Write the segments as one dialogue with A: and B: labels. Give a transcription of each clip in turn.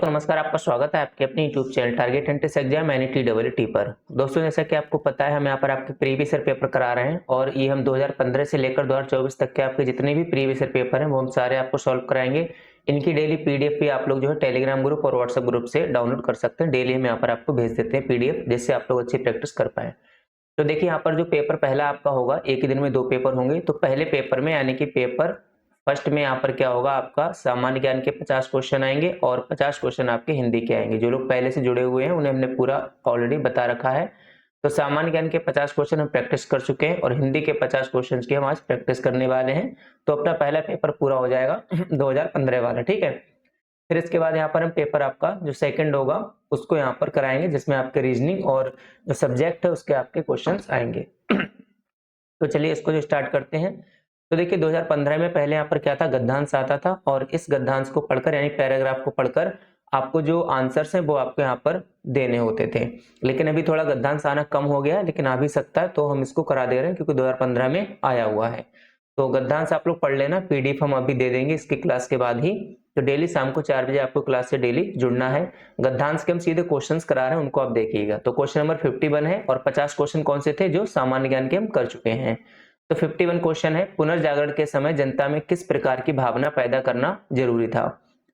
A: तो नमस्कार, आपका स्वागत है आपके अपने YouTube channel target entrance exam NET पर। दोस्तों, जैसा कि आपको पता है, हम यहाँ पर आपके प्रीवियस ईयर पेपर करा रहे हैं और ये हम 2015 से लेकर 2024 तक के आपके जितने भी प्रीवियस ईयर पेपर हैं वो हम सारे आपको सॉल्व कराएंगे। इनकी डेली PDF भी आप लोग जो है टेलीग्राम ग्रुप और व्हाट्सएप ग्रुप से डाउनलोड कर सकते हैं। डेली हम यहाँ पर आपको भेज देते हैं PDF, जिससे आप लोग अच्छी प्रैक्टिस कर पाए। तो देखिए, यहाँ पर जो पेपर पहला आपका होगा, एक ही दिन में 2 पेपर होंगे। तो पहले पेपर में यानी कि पेपर फर्स्ट में यहाँ पर क्या होगा, आपका सामान्य ज्ञान के 50 क्वेश्चन आएंगे और 50 क्वेश्चन आपके हिंदी के आएंगे। जो लोग पहले से जुड़े हुए हैं उन्हें हमने पूरा ऑलरेडी बता रखा है। तो सामान्य ज्ञान के 50 क्वेश्चन हम प्रैक्टिस कर चुके हैं और हिंदी के 50 क्वेश्चन की हम आज प्रैक्टिस करने वाले हैं। तो अपना पहला पेपर पूरा हो जाएगा 2015 वाला, ठीक है। फिर इसके बाद यहाँ पर हम पेपर आपका जो सेकंड होगा उसको यहाँ पर कराएंगे, जिसमें आपके रीजनिंग और जो सब्जेक्ट है उसके आपके क्वेश्चंस आएंगे। तो चलिए इसको जो स्टार्ट करते हैं। तो देखिए, 2015 में पहले यहाँ पर क्या था, गद्यांश आता था और इस गद्यांश को पढ़कर यानी पैराग्राफ को पढ़कर आपको जो आंसर्स हैं वो आपको यहाँ पर देने होते थे। लेकिन अभी थोड़ा गद्यांश आना कम हो गया, लेकिन आ भी सकता है, तो हम इसको करा दे रहे हैं क्योंकि 2015 में आया हुआ है। तो गद्यांश आप लोग पढ़ लेना, PDF हम अभी दे देंगे इसकी क्लास के बाद ही। तो डेली शाम को 4 बजे आपको क्लास से डेली जुड़ना है। गद्यांश के हम सीधे क्वेश्चंस करा रहे हैं, उनको आप देखिएगा। तो क्वेश्चन नंबर 51 है और 50 क्वेश्चन कौन से थे, जो सामान्य ज्ञान के हम कर चुके हैं। तो 51 क्वेश्चन है, पुनर्जागरण के समय जनता में किस प्रकार की भावना पैदा करना जरूरी था।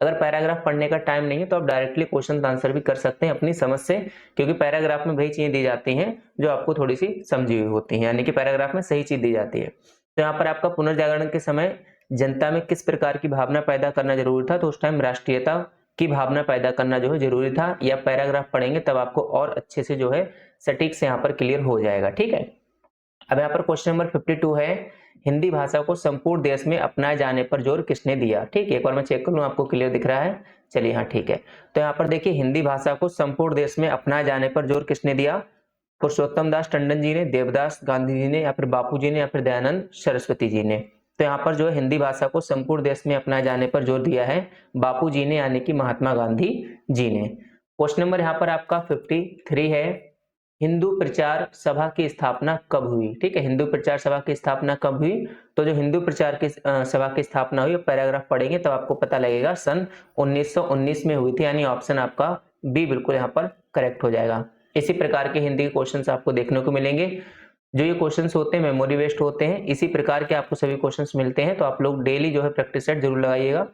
A: अगर पैराग्राफ पढ़ने का टाइम नहीं है तो आप डायरेक्टली क्वेश्चन आंसर भी कर सकते हैं अपनी समझ से, क्योंकि पैराग्राफ में वही चीजें दी जाती हैं जो आपको थोड़ी सी समझी हुई होती हैं, यानी कि पैराग्राफ में सही चीज दी जाती है। तो यहाँ पर आपका पुनर्जागरण के समय जनता में किस प्रकार की भावना पैदा करना जरूरी था, तो उस टाइम राष्ट्रीयता की भावना पैदा करना जो है जरूरी था। या पैराग्राफ पढ़ेंगे तब आपको और अच्छे से जो है सटीक से यहाँ पर क्लियर हो जाएगा, ठीक है। अब यहाँ पर क्वेश्चन नंबर 52 है, हिंदी भाषा को संपूर्ण देश में अपनाए जाने पर जोर किसने दिया। ठीक है, एक बार मैं चेक कर लूं, आपको क्लियर दिख रहा है। चलिए हाँ, ठीक है। तो यहाँ पर देखिए, हिंदी भाषा को संपूर्ण देश में अपनाए जाने पर जोर किसने दिया। पुरुषोत्तम दास टंडन जी ने, देवदास गांधी जी ने, या फिर बापू जी ने, या फिर दयानंद सरस्वती जी ने। तो यहाँ पर जो है हिंदी भाषा को संपूर्ण देश में अपनाए जाने पर जोर दिया है बापू जी ने, यानी कि महात्मा गांधी जी ने। क्वेश्चन नंबर यहाँ पर आपका 53 है, हिंदू प्रचार सभा की स्थापना कब हुई। ठीक है, हिंदू प्रचार सभा की स्थापना कब हुई। तो जो हिंदू प्रचार की सभा की स्थापना हुई, पैराग्राफ पढ़ेंगे तब आपको पता लगेगा, सन 1919 में हुई थी, यानी ऑप्शन आपका बी बिल्कुल यहाँ पर करेक्ट हो जाएगा। इसी प्रकार के हिंदी के क्वेश्चंस आपको देखने को मिलेंगे। जो ये क्वेश्चंस होते हैं मेमोरी बेस्ड होते हैं, इसी प्रकार के आपको सभी क्वेश्चंस मिलते हैं। तो आप लोग डेली जो है प्रैक्टिस सेट जरूर लगाइएगा।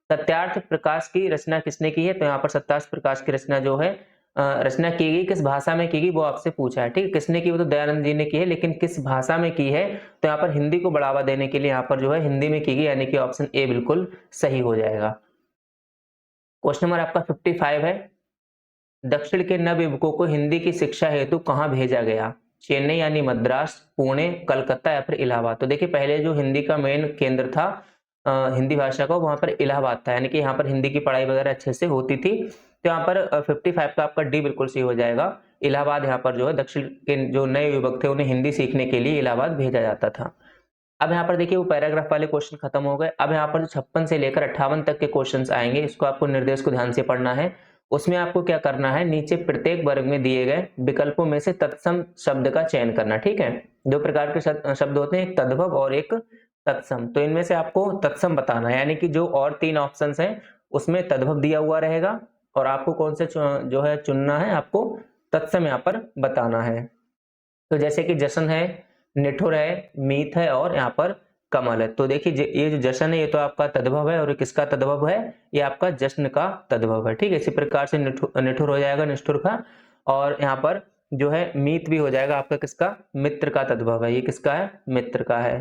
A: सत्यार्थ प्रकाश की रचना किसने की है, तो यहाँ पर सत्यार्थ प्रकाश की रचना जो है रचना की गई, किस भाषा में की गई वो आपसे पूछा है। ठीक है, किसने की, वो तो दयानंद जी ने की है, लेकिन किस भाषा में की है, तो यहाँ पर हिंदी को बढ़ावा देने के लिए यहाँ पर जो है हिंदी में की गई, यानी कि ऑप्शन ए बिल्कुल सही हो जाएगा। क्वेश्चन नंबर आपका 55 है, दक्षिण के नवयुवकों को हिंदी की शिक्षा हेतु कहाँ भेजा गया। चेन्नई यानी मद्रास, पुणे, कलकत्ता या फिर इलाहाबाद। तो देखिए, पहले जो हिंदी का मेन केंद्र था हिंदी भाषा का, वहां पर इलाहाबाद था, यानी कि यहाँ पर हिंदी की पढ़ाई वगैरह अच्छे से होती थी। तो यहाँ पर 55 का आपका डी बिल्कुल सही हो जाएगा। इलाहाबाद यहाँ पर जो है दक्षिण के जो नए युवक थे उन्हें हिंदी सीखने के लिए इलाहाबाद भेजा जाता था। अब यहाँ पर देखिए, वो पैराग्राफ वाले क्वेश्चन खत्म हो गए। अब यहाँ पर जो 56 से लेकर 58 तक के क्वेश्चंस आएंगे, इसको आपको निर्देश को ध्यान से पढ़ना है। उसमें आपको क्या करना है, नीचे प्रत्येक वर्ग में दिए गए विकल्पों में से तत्सम शब्द का चयन करना। ठीक है, दो प्रकार के शब्द होते हैं, एक तद्भव और एक तत्सम। तो इनमें से आपको तत्सम बताना है, यानी कि जो और 3 ऑप्शन हैं उसमें तद्भव दिया हुआ रहेगा और आपको कौन से जो है चुनना है, आपको तत्सम यहाँ पर बताना है। तो जैसे कि जश्न है, निठुर है, मीत है और यहाँ पर कमल है। तो देखिए, ये जो जश्न है ये तो आपका तद्भव है और किसका तद्भव है, ये आपका जश्न का तद्भव है। ठीक है, इसी प्रकार से निठुर हो जाएगा निष्ठुर का, और यहाँ पर जो है मीत भी हो जाएगा आपका किसका, मित्र का तद्भव है। ये किसका है, मित्र का है।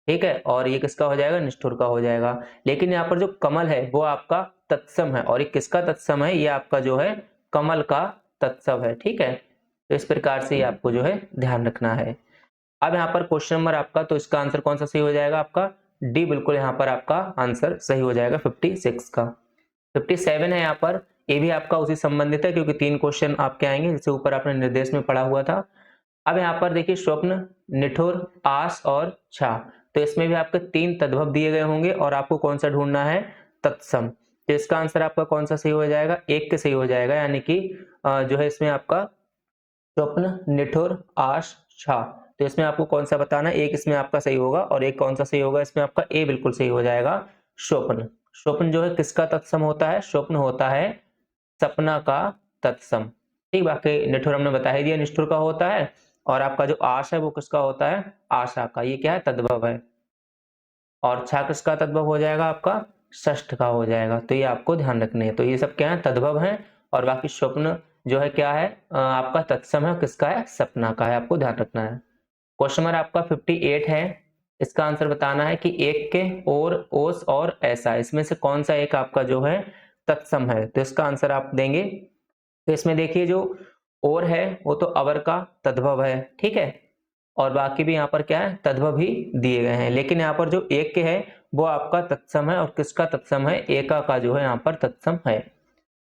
A: ठीक है, और ये किसका हो जाएगा, निष्ठुर का हो जाएगा। लेकिन यहाँ पर जो कमल है वो आपका तत्सम है, और ये किसका तत्सम है, ये आपका जो है कमल का तत्सम है। ठीक है, तो इस प्रकार से आपको जो है ध्यान रखना है। अब यहाँ पर क्वेश्चन नंबर आपका, तो इसका आंसर कौन सा सही हो जाएगा, आपका डी बिल्कुल यहाँ पर आपका आंसर सही हो जाएगा 56 का। 57 है यहाँ पर, ये भी आपका उसी संबंधित है क्योंकि 3 क्वेश्चन आपके आएंगे जिससे ऊपर आपने निर्देश में पढ़ा हुआ था। अब यहाँ पर देखिए, स्वप्न, निठुर, आस और छा, तो इसमें भी आपके 3 तद्भव दिए गए होंगे और आपको कौन सा ढूंढना है, तत्सम। तो इसका आंसर आपका कौन सा सही हो जाएगा, एक के सही हो जाएगा, यानी कि जो है इसमें आपका स्वप्न, निठुर, आश, छा। तो इसमें आपको कौन सा बताना है, एक इसमें आपका सही होगा और एक कौन सा सही होगा, इसमें आपका ए बिल्कुल सही हो जाएगा, स्वप्न। स्वप्न जो है किसका तत्सम होता है, स्वप्न होता है सपना का तत्सम। ठीक, बाकी निठुर हमने बता ही दिया निष्ठुर का होता है, और आपका जो आश है वो किसका होता है, आशा का। ये क्या है, तद्भव है। और छा किसका तद्भव हो जाएगा, आपका षष्ठ का हो जाएगा। तो ये आपको ध्यान रखने हैं। तो ये सब क्या है, तद्भव है। और बाकी स्वप्न जो है क्या है, आपका तत्सम है, किसका है, सपना का है। आपको ध्यान रखना है। क्वेश्चन नंबर आपका 58 है। इसका आंसर बताना है कि एक के, और, ओस और ऐसा, इसमें से कौन सा एक आपका जो है तत्सम है। तो इसका आंसर आप देंगे। तो इसमें देखिए जो और है वो तो अवर का तद्भव है, ठीक है। और बाकी भी यहाँ पर क्या है, तद्भव ही दिए गए हैं। लेकिन यहाँ पर जो एक के है वो आपका तत्सम है, और किसका तत्सम है, एका का जो है यहाँ पर तत्सम है।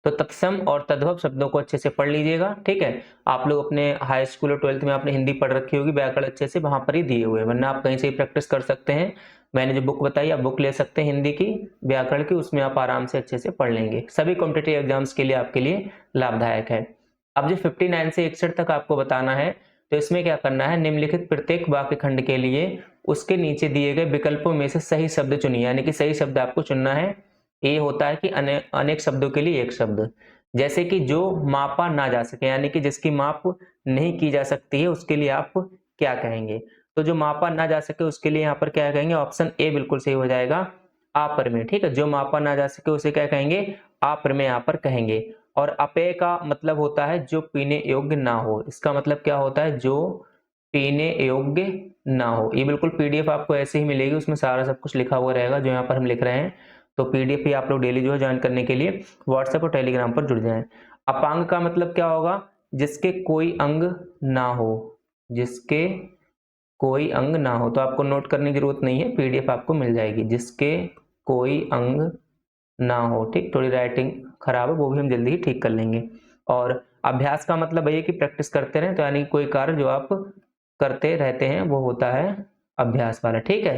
A: तो तत्सम और तद्भव शब्दों को अच्छे से पढ़ लीजिएगा, ठीक है। आप लोग अपने हाई स्कूल और 12th में आपने हिंदी पढ़ रखी होगी, व्याकरण अच्छे से वहां पर ही दिए हुए हैं, वरना आप कहीं से ही प्रैक्टिस कर सकते हैं। मैंने जो बुक बताई आप बुक ले सकते हैं हिंदी की, व्याकरण की, उसमें आप आराम से अच्छे से पढ़ लेंगे। सभी कॉम्पिटिटिव एग्जाम्स के लिए आपके लिए लाभदायक है। अब जो 59 से 61 तक आपको बताना है, तो इसमें क्या करना है, निम्नलिखित प्रत्येक वाक्य खंड के लिए उसके नीचे दिए गए विकल्पों में से सही शब्द चुनिए। यानी कि सही शब्द आपको चुनना है। ये होता है कि अनेक शब्दों के लिए एक शब्द। जैसे कि जो मापा ना जा सके, यानी कि जिसकी माप नहीं की जा सकती है, उसके लिए आप क्या कहेंगे। तो जो मापा ना जा सके उसके लिए यहाँ पर क्या कहेंगे, ऑप्शन ए बिल्कुल सही हो जाएगा, अप्रमेय। ठीक है, जो मापा ना जा सके उसे क्या कहेंगे, अप्रमेय यहाँ पर कहेंगे। और अपेय का मतलब होता है जो पीने योग्य ना हो। इसका मतलब क्या होता है, जो पीने योग्य ना हो। ये बिल्कुल पीडीएफ आपको ऐसे ही मिलेगी, उसमें सारा सब कुछ लिखा हुआ रहेगा जो यहाँ पर हम लिख रहे हैं। तो पीडीएफ ही आप लोग डेली जो है ज्वाइन करने के लिए व्हाट्सएप और टेलीग्राम पर जुड़ जाएं। अपांग का मतलब क्या होगा, जिसके कोई अंग ना हो, जिसके कोई अंग ना हो। तो आपको नोट करने की जरूरत नहीं है, पीडीएफ आपको मिल जाएगी। जिसके कोई अंग ना हो, ठीक। थोड़ी राइटिंग खराब है, वो भी हम जल्दी ही ठीक कर लेंगे। और अभ्यास का मतलब है कि प्रैक्टिस करते रहें, तो यानी कोई कार्य जो आप करते रहते हैं वो होता है अभ्यास वाला, ठीक है।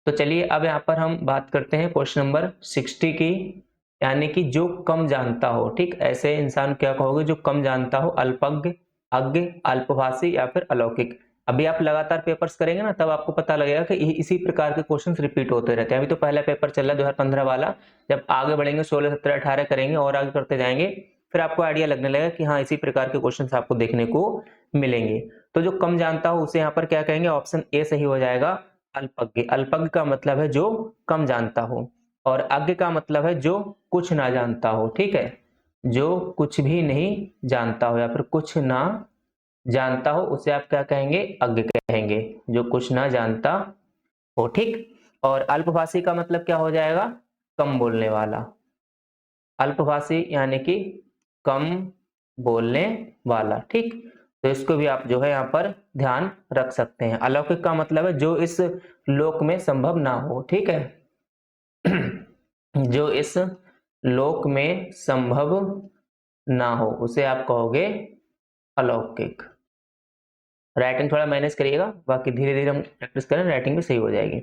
A: तो चलिए अब यहाँ पर हम बात करते हैं क्वेश्चन नंबर 60 की, यानी कि जो कम जानता हो। ठीक, ऐसे इंसान क्या कहोगे, जो कम जानता हो, अल्पज्ञ, अज्ञ, अल्पभाषी या फिर अलौकिक। अभी आप लगातार पेपर्स करेंगे ना, तब आपको पता लगेगा कि इसी प्रकार के क्वेश्चंस रिपीट होते रहते हैं। अभी तो पहला पेपर चल रहा है 2015 वाला, जब आगे बढ़ेंगे 16, 17, 18 करेंगे और आगे करते जाएंगे, फिर आपको आइडिया लगने लगेगा कि हाँ इसी प्रकार के क्वेश्चंस आपको देखने को मिलेंगे। तो जो कम जानता हो उसे यहाँ पर क्या कहेंगे, ऑप्शन ए सही हो जाएगा, अल्पज्ञ। अल्पज्ञ का मतलब है जो कम जानता हो, और अज्ञ का मतलब है जो कुछ ना जानता हो। ठीक है, जो कुछ भी नहीं जानता हो या फिर कुछ ना जानता हो उसे आप क्या कहेंगे, अज्ञ कहेंगे, जो कुछ ना जानता हो। ठीक, और अल्पभाषी का मतलब क्या हो जाएगा, कम बोलने वाला। अल्पभाषी यानी कि कम बोलने वाला। ठीक, तो इसको भी आप जो है यहाँ पर ध्यान रख सकते हैं। अलौकिक का मतलब है जो इस लोक में संभव ना हो। ठीक है जो इस लोक में संभव ना हो उसे आप कहोगे अलौकिक। राइटिंग थोड़ा मैनेज करिएगा, बाकी धीरे धीरे हम प्रैक्टिस करें, राइटिंग भी सही हो जाएगी।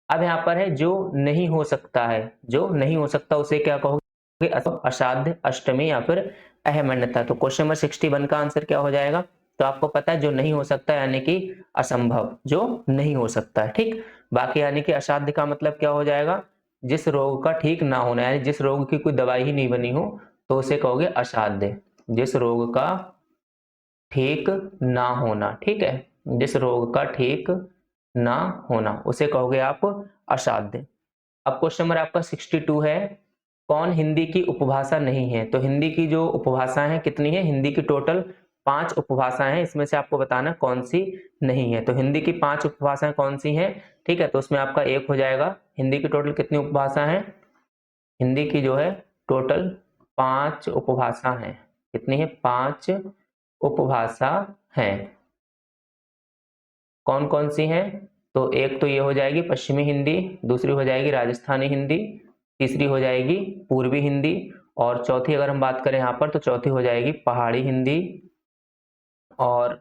A: अब यहाँ पर है जो नहीं हो सकता है, जो नहीं हो सकता उसे क्या कहोगे, असाध्य, अष्टमी या फिर अहमन्यता। तो क्वेश्चन नंबर 61 का आंसर क्या हो जाएगा, तो आपको पता है जो नहीं हो सकता यानी कि असंभव, जो नहीं हो सकता है। ठीक, बाकी यानी कि असाध्य का मतलब क्या हो जाएगा, जिस रोग का ठीक ना होना, यानी जिस रोग की कोई दवाई ही नहीं बनी हो तो उसे कहोगे असाध्य। जिस रोग का ठीक ना होना, ठीक है, जिस रोग का ठीक ना होना उसे कहोगे आप असाध्य। अब क्वेश्चन नंबर आपका 62 है, कौन हिंदी की उपभाषा नहीं है। तो हिंदी की जो उपभाषाएं हैं कितनी है, हिंदी की टोटल 5 उपभाषाएं हैं, इसमें से आपको बताना कौन सी नहीं है। तो हिंदी की 5 उपभाषाएं कौन सी हैं, ठीक है, तो उसमें आपका एक हो जाएगा। हिंदी की टोटल कितनी उपभाषा है, हिंदी की जो है टोटल 5 उपभाषा है। कितनी है, 5 उपभाषा है। कौन कौन सी हैं, तो एक तो ये हो जाएगी पश्चिमी हिंदी, दूसरी हो जाएगी राजस्थानी हिंदी, तीसरी हो जाएगी पूर्वी हिंदी, और चौथी अगर हम बात करें यहाँ पर तो चौथी हो जाएगी पहाड़ी हिंदी, और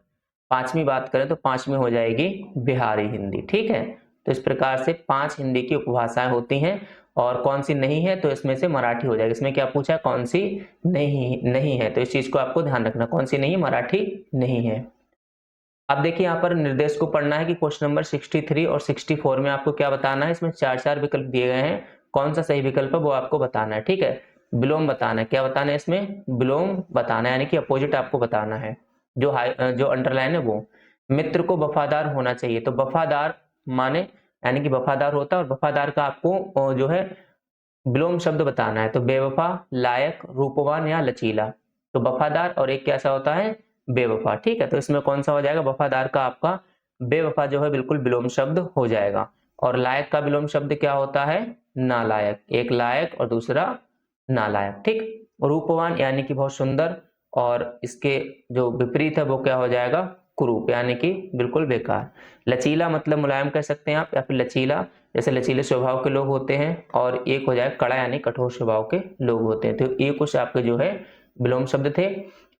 A: पांचवी बात करें तो पांचवी हो जाएगी बिहारी हिंदी। ठीक है, तो इस प्रकार से 5 हिंदी की उपभाषाएं होती हैं। और कौन सी नहीं है, तो इसमें से मराठी हो जाएगी। इसमें क्या पूछा है, कौन सी नहीं है, तो इस चीज को आपको ध्यान रखना, कौन सी नहीं है, मराठी नहीं है। अब देखिए यहाँ पर निर्देश को पढ़ना है कि क्वेश्चन नंबर 63 और 64 में आपको क्या बताना है। इसमें 4 4 विकल्प दिए गए हैं, कौन सा सही विकल्प है वो आपको बताना है। ठीक है, विलोम बताना है। क्या बताना है इसमें? विलोम बताना है, यानी कि अपोजिट आपको बताना है। जो अंडरलाइन है वो। मित्र को वफादार होना चाहिए, तो वफादार माने यानी कि वफादार होता है, और वफादार का आपको जो है विलोम शब्द बताना है। तो बेवफा, लायक, रूपवान या लचीला। तो वफादार और एक कैसा होता है? बेवफा। ठीक है, तो इसमें कौन सा हो जाएगा? वफादार का आपका बेवफा जो है बिल्कुल विलोम शब्द हो जाएगा। और लायक का विलोम शब्द क्या होता है? नालायक। एक लायक और दूसरा नालायक। ठीक। रूपवान यानी कि बहुत सुंदर, और इसके जो विपरीत है वो क्या हो जाएगा? कुरूप, यानी कि बिल्कुल बेकार। लचीला मतलब मुलायम कह सकते हैं आप, या फिर लचीला जैसे लचीले स्वभाव के लोग होते हैं। और एक हो जाए कड़ा, यानी कठोर स्वभाव के लोग होते हैं। तो ये कुछ आपके जो है विलोम शब्द थे।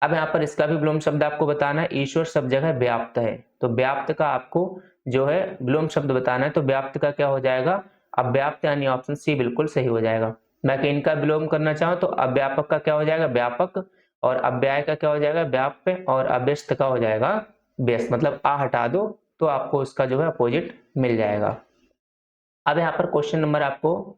A: अब यहाँ पर इसका भी विलोम शब्द आपको बताना है। ईश्वर सब जगह व्याप्त है, तो व्याप्त का आपको जो है विलोम शब्द बताना है। तो व्याप्त का क्या हो जाएगा? अब व्याप्त यानी ऑप्शन सी बिल्कुल सही हो जाएगा। मैं इनका विलोम करना चाहूँ तो अव्यापक का क्या हो जाएगा? व्यापक। और अव्यय का क्या हो जाएगा? व्याप्य। और अव्यस्त का हो जाएगा व्यस्त। मतलब आ हटा दो तो आपको उसका जो है अपोजिट मिल जाएगा। अब यहाँ पर क्वेश्चन नंबर आपको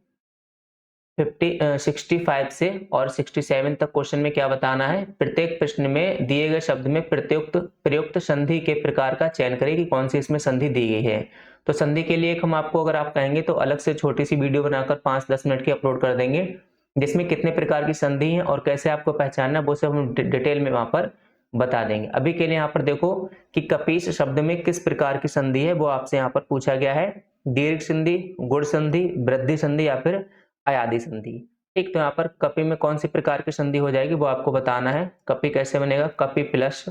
A: 65 से और 67 तक क्वेश्चन में क्या बताना है? प्रत्येक प्रश्न में दिए गए शब्द में प्रयुक्त संधि के प्रकार का चयन करें कि कौन सी इसमें संधि दी गई है। तो संधि के लिए हम आपको, अगर आप कहेंगे तो अलग से छोटी सी वीडियो बनाकर 5-10 मिनट की अपलोड कर देंगे, जिसमें कितने प्रकार की संधि है और कैसे आपको पहचानना है वो सब हम डिटेल में वहां पर बता देंगे। अभी के लिए यहाँ पर देखो कि कपीस शब्द में किस प्रकार की संधि है वो आपसे यहाँ पर पूछा गया है। दीर्घ संधि, गुण संधि, वृद्धि संधि या फिर अयादि संधि। ठीक, तो यहाँ पर कपि में कौन सी प्रकार की संधि हो जाएगी वो आपको बताना है। कपि कैसे बनेगा? कपि प्लस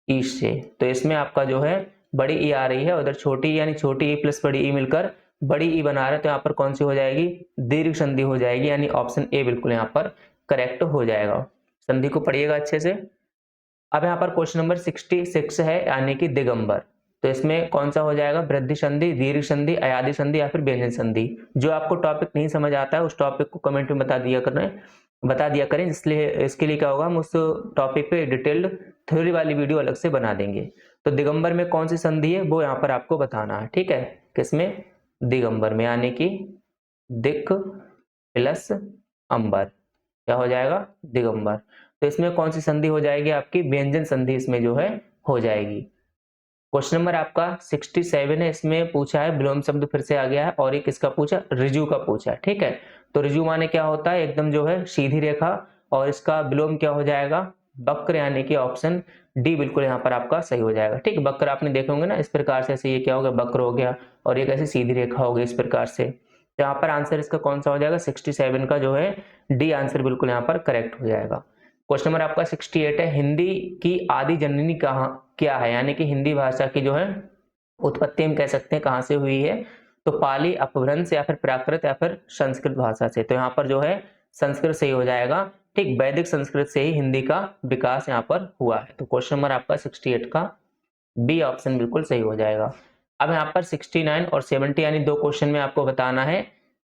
A: ई से। तो इसमें आपका जो है बड़ी ई आ रही है, उधर छोटी ई यानी छोटी ई प्लस बड़ी ई मिलकर बड़ी ई बना रहा है। तो यहाँ पर कौन सी हो जाएगी? दीर्घ संधि हो जाएगी, यानी ऑप्शन ए बिल्कुल यहाँ पर करेक्ट हो जाएगा। संधि को पढ़िएगा अच्छे से। अब यहाँ पर क्वेश्चन नंबर 66 है, यानी कि दिगंबर। तो इसमें कौन सा हो जाएगा? वृद्धि संधि, दीर्घ संधि, अयादि संधि या फिर व्यंजन संधि। जो आपको टॉपिक नहीं समझ आता है उस टॉपिक को कमेंट में बता दिया करें, इसलिए इसके लिए क्या होगा, हम उस टॉपिक पे डिटेल्ड थ्योरी वाली वीडियो अलग से बना देंगे। तो दिगंबर में कौन सी संधि है वो यहाँ पर आपको बताना है। ठीक है, किसमें? दिगंबर में, यानी कि दिक प्लस अंबर क्या हो जाएगा? दिगंबर। तो इसमें कौन सी संधि हो जाएगी? आपकी व्यंजन संधि इसमें जो है हो जाएगी। क्वेश्चन नंबर आपका 67 है, इसमें पूछा है विलोम शब्द फिर से आ गया है, और एक किसका पूछा? ऋजु का पूछा है। ठीक है, तो ऋजु माने क्या होता है? एकदम जो है सीधी रेखा, और इसका विलोम क्या हो जाएगा? वक्र, यानी कि ऑप्शन डी बिल्कुल यहाँ पर आपका सही हो जाएगा। ठीक, वक्र आपने देखे होंगे ना, इस प्रकार से। ऐसे ये क्या हो गया? वक्र हो गया, और एक ऐसी सीधी रेखा हो गई इस प्रकार से। तो यहाँ पर आंसर इसका कौन सा हो जाएगा? 67 का जो है डी आंसर बिल्कुल यहाँ पर करेक्ट हो जाएगा। क्वेश्चन नंबर आपका 68 है, हिंदी की आदि जननी कहाँ क्या है? यानी कि हिंदी भाषा की जो है उत्पत्ति हम कह सकते हैं कहाँ से हुई है? तो पाली, अपभ्रंश, या फिर प्राकृत, या फिर संस्कृत भाषा से। तो यहाँ पर जो है संस्कृत से ही हो जाएगा। ठीक, वैदिक संस्कृत से ही हिंदी का विकास यहाँ पर हुआ है। तो क्वेश्चन नंबर आपका 68 का बी ऑप्शन बिल्कुल सही हो जाएगा। अब यहाँ पर 69 और 70 यानी दो क्वेश्चन में आपको बताना है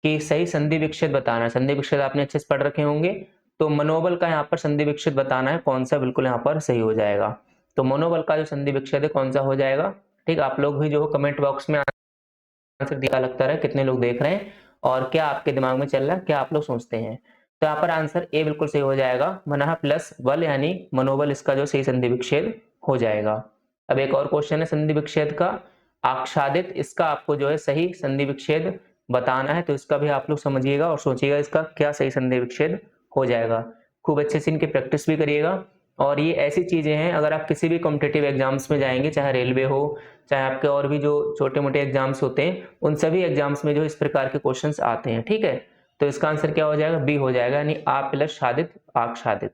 A: कि सही संधि विच्छेद बताना है। संधि विच्छेद आपने अच्छे से पढ़ रखे होंगे। तो मनोबल का यहाँ पर संधि विच्छेद बताना है, कौन सा बिल्कुल यहाँ पर सही हो जाएगा। तो मनोबल का जो संधि विच्छेद है कौन सा हो जाएगा? ठीक, आप लोग भी जो कमेंट बॉक्स में आंसर दिया लगता है, कितने लोग देख रहे हैं और क्या आपके दिमाग में चल रहा है, क्या आप लोग सोचते हैं। तो यहाँ पर आंसर ए बिल्कुल सही हो जाएगा। मनः प्लस बल यानी मनोबल, इसका जो सही संधि विच्छेद हो जाएगा। अब एक और क्वेश्चन है संधि विच्छेद का, आच्छादित, इसका आपको जो है सही संधि विच्छेद बताना है। तो इसका भी आप लोग समझिएगा और सोचिएगा इसका क्या सही संधि विच्छेद हो जाएगा। खूब अच्छे से इनकी प्रैक्टिस भी करिएगा। और ये ऐसी चीजें हैं, अगर आप किसी भी कॉम्पिटेटिव एग्जाम्स में जाएंगे, चाहे रेलवे हो, चाहे आपके और भी जो छोटे मोटे एग्जाम्स होते हैं, उन सभी एग्जाम्स में जो इस प्रकार के क्वेश्चंस आते हैं। ठीक है, तो इसका आंसर क्या हो जाएगा? बी हो जाएगा, यानी आ प्लस शादित, आच्छादित।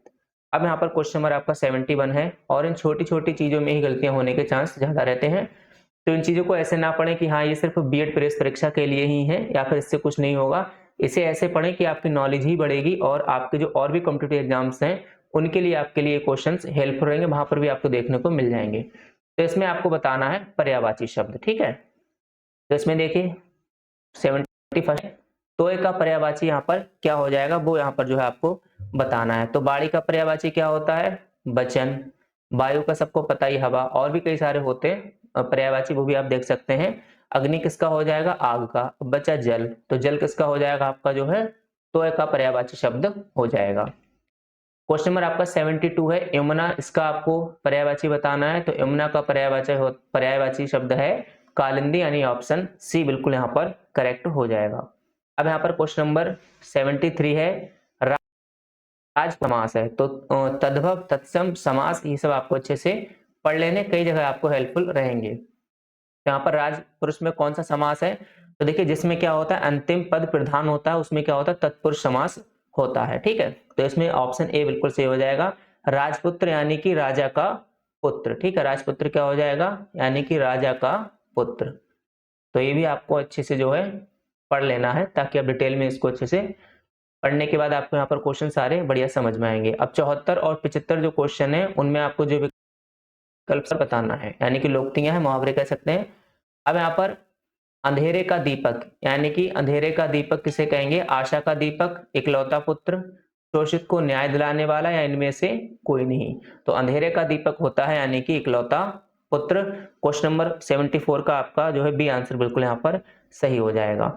A: अब यहाँ पर क्वेश्चन नंबर आपका 71 है, और इन छोटी छोटी चीजों में ही गलतियां होने के चांस ज्यादा रहते हैं। तो इन चीजों को ऐसे ना पढ़ें कि हाँ ये सिर्फ बीएड प्रेस परीक्षा के लिए ही है या फिर इससे कुछ नहीं होगा। इसे ऐसे पढ़ें कि आपकी नॉलेज ही बढ़ेगी, और आपके जो और भी कॉम्पिटिटिव एग्जाम्स हैं उनके लिए आपके लिए क्वेश्चंस हेल्पफुल रहेंगे, वहां पर भी आपको देखने को मिल जाएंगे। तो इसमें आपको बताना है पर्यायवाची शब्द। ठीक है, तो इसमें देखिए 71 तोय का पर्यायवाची यहाँ पर क्या हो जाएगा वो यहाँ पर जो है आपको बताना है। तो बाड़ी का पर्यायवाची क्या होता है? वचन। वायु का सबको पता ही हवा, और भी कई सारे होते हैं पर्यायवाची, वो भी आप देख सकते हैं। अग्नि किसका हो जाएगा? आग का। बचा जल, तो जल किसका हो जाएगा? आपका जो है तो का पर्यायवाची शब्द हो जाएगा। क्वेश्चन नंबर आपका 72 है यमुना, इसका आपको पर्यायवाची बताना है। तो यमुना का पर्यायवाची शब्द है कालिंदी, यानी ऑप्शन सी बिल्कुल यहाँ पर करेक्ट हो जाएगा। अब यहाँ पर क्वेश्चन नंबर 73 है राज समास है। तो तद्भव, तत्सम, समास, ये सब आपको अच्छे से पढ़ लेने, कई जगह आपको हेल्पफुल रहेंगे। तो यहाँ पर राजपुरुष में कौन सा समास है? तो देखिए जिसमें क्या होता है, अंतिम पद प्रधान होता है, उसमें क्या होता है, तत्पुरुष समास होता है। ठीक है, तो इसमें ऑप्शन ए बिल्कुल सही हो जाएगा। राजपुत्र यानी कि राजा का पुत्र। ठीक है, राजपुत्र क्या हो जाएगा, यानी कि राजा का पुत्र। तो ये भी आपको अच्छे से जो है पढ़ लेना है, ताकि आप डिटेल में इसको अच्छे से पढ़ने के बाद आपको यहाँ पर क्वेश्चन सारे बढ़िया समझ में आएंगे। अब 74 और 75 जो क्वेश्चन है, उनमें आपको जो विकल्प बताना है, यानी कि लोकोक्तियां हैं, मुहावरे कह सकते हैं। अब यहाँ पर अंधेरे का दीपक, यानी कि अंधेरे का दीपक किसे कहेंगे? आशा का दीपक, इकलौता पुत्र, शोषित को न्याय दिलाने वाला, या इनमें से कोई नहीं। तो अंधेरे का दीपक होता है यानी कि इकलौता पुत्र। क्वेश्चन नंबर 74 का आपका जो है बी आंसर बिल्कुल यहाँ पर सही हो जाएगा।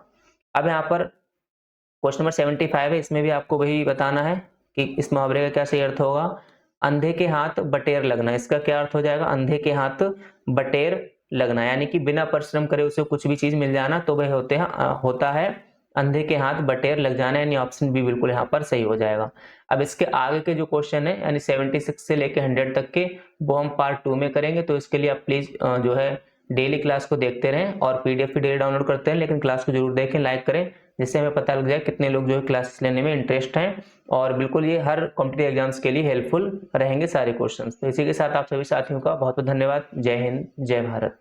A: अब यहाँ पर क्वेश्चन नंबर 75 है, इसमें भी आपको वही बताना है कि इस मुहावरे का क्या सही अर्थ होगा। अंधे के हाथ बटेर लगना, इसका क्या अर्थ हो जाएगा? अंधे के हाथ बटेर लगना, यानी कि बिना परिश्रम करे उसे कुछ भी चीज मिल जाना, तो वह होता है अंधे के हाथ बटेर लग जाना, यानी ऑप्शन बी बिल्कुल यहाँ पर सही हो जाएगा। अब इसके आगे के जो क्वेश्चन है, यानी 76 से लेके 100 तक के, वो हम पार्ट 2 में करेंगे। तो इसके लिए आप प्लीज जो है डेली क्लास को देखते रहें, और पीडीएफ भी डेली डाउनलोड करते हैं, लेकिन क्लास को जरूर देखें, लाइक करें, जिससे हमें पता लग जाए कितने लोग जो है क्लासेस लेने में इंटरेस्ट हैं। और बिल्कुल ये हर कॉम्पिटिटिव एग्जाम्स के लिए हेल्पफुल रहेंगे सारे क्वेश्चंस। तो इसी के साथ आप सभी साथियों का बहुत बहुत धन्यवाद। जय हिंद, जय भारत।